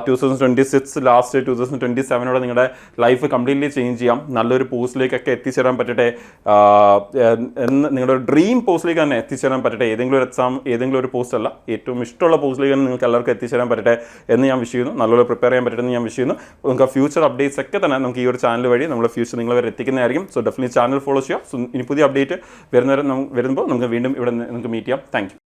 2026 ലാസ്റ്റ് 2027 നിങ്ങളുടെ ലൈഫ് കംപ്ലീറ്റ്ലി ചേഞ്ച് ചെയ്യാം. നല്ലൊരു പോസ്റ്റിലേക്കൊക്കെ എത്തിച്ചേരാൻ പറ്റട്ടെ. നിങ്ങളുടെ ഡ്രീം പോസ്റ്റിലേക്ക് തന്നെ എത്തിച്ചേരാൻ പറ്റട്ടെ. ഏതെങ്കിലും ഒരു എക്സാം, ഏതെങ്കിലും ഒരു പോസ്റ്റ് അല്ല, ഏറ്റവും ഇഷ്ടമുള്ള പോസ്റ്റിലേക്ക് തന്നെ നിങ്ങൾക്ക് എല്ലാവർക്കും എത്തിച്ചേരാൻ പറ്റട്ടെ എന്ന് ഞാൻ വിഷ് ചെയ്യുന്നു. നല്ലപോലെ പ്രിപ്പയർ ചെയ്യാൻ പറ്റട്ടെ എന്ന് ഞാൻ വിഷ് ചെയ്യുന്നു. നമുക്ക് ഫ്യൂച്ചർ അപ്ഡേറ്റ്സ് ഒക്കെ തന്നെ നമുക്ക് ഈ ഒരു ചാനൽ വഴി നമ്മുടെ ഫ്യൂച്ചർ നിങ്ങൾ വരെ എത്തിക്കുന്നതായിരിക്കും. സോ ഡെഫിനറ്റ്ലി ചാനൽ ഫോളോ ചെയ്യുക. സോ ഇനി പുതിയ അപ്ഡേറ്റ് വരുമ്പോൾ നമുക്ക് വീണ്ടും ഇവിടെ നിങ്ങൾക്ക് മീറ്റ് ചെയ്യാം. Thank you.